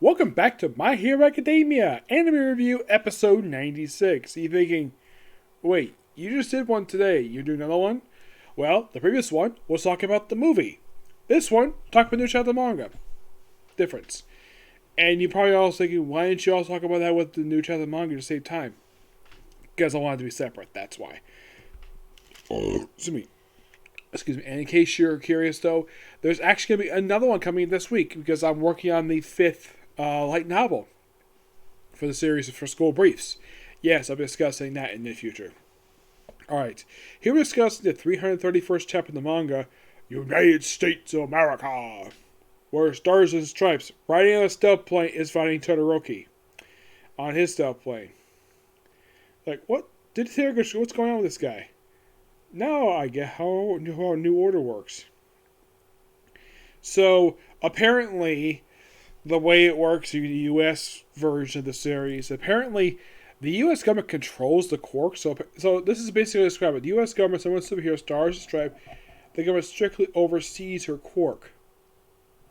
Welcome back to My Hero Academia Anime Review Episode 96. You're thinking, wait, you just did one today, you're doing another one? Well, the previous one was talking about the movie. This one, talk about new chapter manga. Difference. And you're probably also thinking, why didn't you also talk about that with the new chapter manga to save time? Because I wanted to be separate, that's why. Excuse me. And in case you're curious, though, there's actually going to be another one coming this week because I'm working on the fifth light novel for the series for School Briefs. Yes, I'll be discussing that in the future. Alright, here we're discussing the 331st chapter of the manga, United States of America, where Stars and Stripes, riding on a stealth plane, is fighting Todoroki on his stealth plane. Like, what? What's going on with this guy? Now I get how New Order works. So, apparently, the way it works in the U.S. version of the series, apparently, the U.S. government controls the Quark. So this is basically described. The U.S. government, someone superhero, Stars and Stripes, the government strictly oversees her Quark.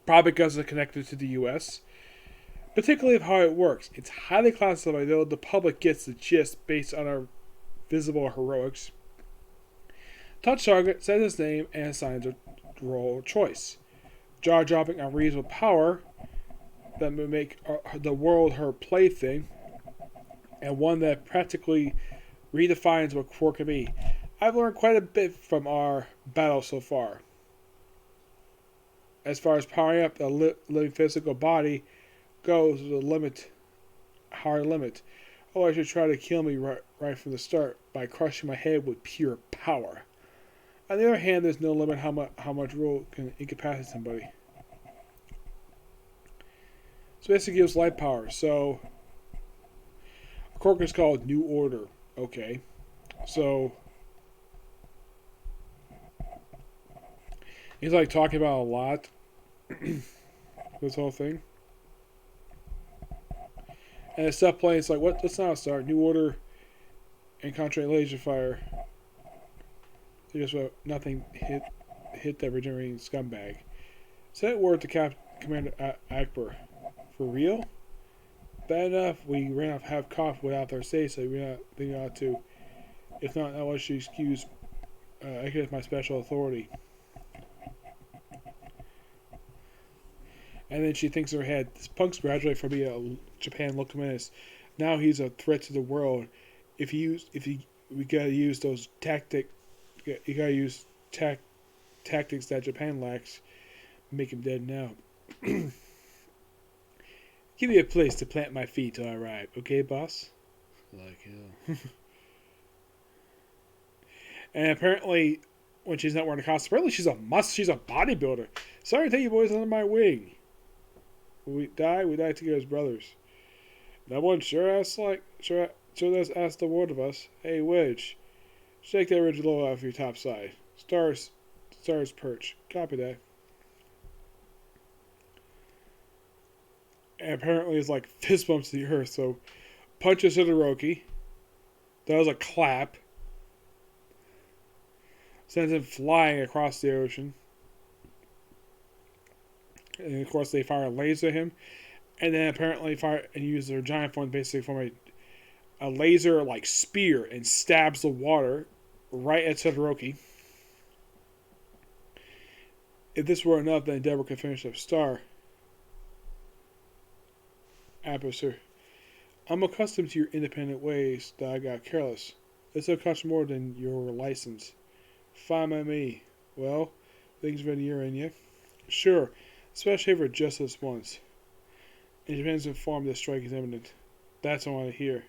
Probably because it's connected to the U.S. Particularly of how it works. It's highly classified, though the public gets the gist based on our visible heroics. Touch target, says his name, and assigns a role choice. Jaw-dropping unreasonable power that would make the world her plaything, and one that practically redefines what Quark can be. I've learned quite a bit from our battle so far. As far as powering up a living physical body goes, the hard limit. Oh, I should try to kill me right from the start by crushing my head with pure power. On the other hand, there's no limit how much rule can incapacitate somebody. So basically gives light power. So Quark is called New Order. Okay. So he's like talking about a lot. This whole thing. And it's stuff playing, it's like, what? Let's not start. New Order and concentrate laser fire. Just nothing hit that regenerating scumbag. Say that word to Commander Akbar. For real? Bad enough we ran off half cough without their say so. We ought to. If not, that was she excuse. I guess my special authority. And then she thinks in her head, this punk's graduated from being a Japan local menace. Now he's a threat to the world. We gotta use those tactics. You gotta use tactics that Japan lacks. Make him dead now. Give me a place to plant my feet till I arrive, okay, boss? Like hell. And apparently, when she's not wearing a costume, apparently she's a bodybuilder. Sorry to take you boys under my wing. When we die together as brothers. That one sure does ask the word of us. Hey, Wedge. Shake that ridge low off your top side. Stars perch. Copy that. And apparently it's like fist bumps to the earth. So punches Todoroki. Does a clap. Sends him flying across the ocean. And of course they fire a laser at him. And then apparently fire and use their giant form basically form a laser like spear and stabs the water right at Todoroki. If this were enough, then Deborah could finish up Star. Officer, I'm accustomed to your independent ways that I got careless. This will cost more than your license. Fine by me. Well, things ready here, ain't ya? Sure, especially for just this once. And Japan's informed the strike is imminent. That's what I want to hear.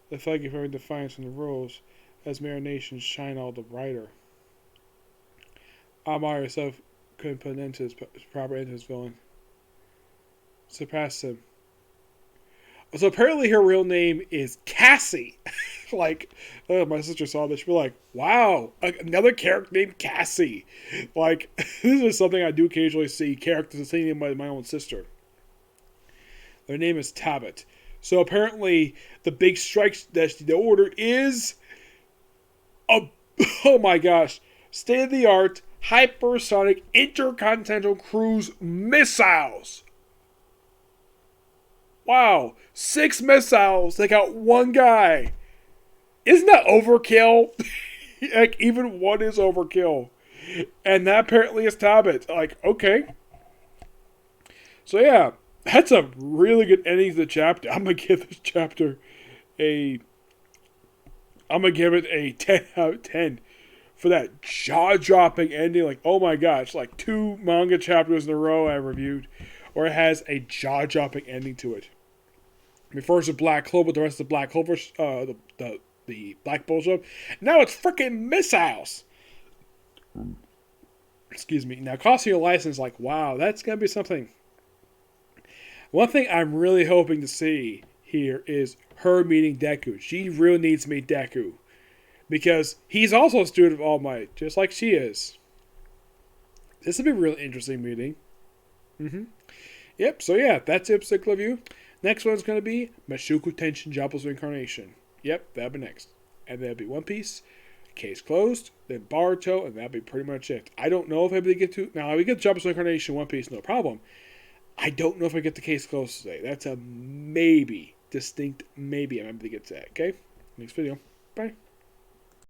The flag of every defiance from the rules as mere nations shine all the brighter. Amar yourself couldn't put an end to his proper end to his villain. Surpass him. So apparently her real name is Cassie. Like, my sister saw this, she'd be like, wow, another character named Cassie. Like, this is something I do occasionally see, characters the same name by my own sister. Their name is Tabit. So apparently the big strike that they ordered is oh my gosh, state-of-the-art hypersonic intercontinental cruise missiles. wow, 6 missiles take out one guy. Isn't that overkill? Like, even one is overkill. And that apparently is Talbot. Like, okay. So yeah, that's a really good ending to the chapter. I'm going to give this chapter I'm going to give it a 10 out of 10 for that jaw-dropping ending. Like, oh my gosh, like 2 manga chapters in a row I reviewed, or it has a jaw-dropping ending to it. I mean, first the Black Clover, the rest of the Black Clover, the Black Bullshit. Now it's freaking missiles. Excuse me. Now, costing your license, like, wow, that's going to be something. One thing I'm really hoping to see here is her meeting Deku. She really needs to meet Deku. Because he's also a student of All Might, just like she is. This would be a really interesting meeting. Yep, so yeah, that's it, particular review. Next one's going to be Mushoku Tenshin Jobless Reincarnation. Yep, that'll be next. And that'll be One Piece, case closed, then Boruto, and that'll be pretty much it. I don't know if I'm able to get to... Now, we get Jobless Reincarnation, One Piece, no problem. I don't know if I get the case closed today. That's a maybe. Distinct maybe I'm able to get to that, okay? Next video. Bye.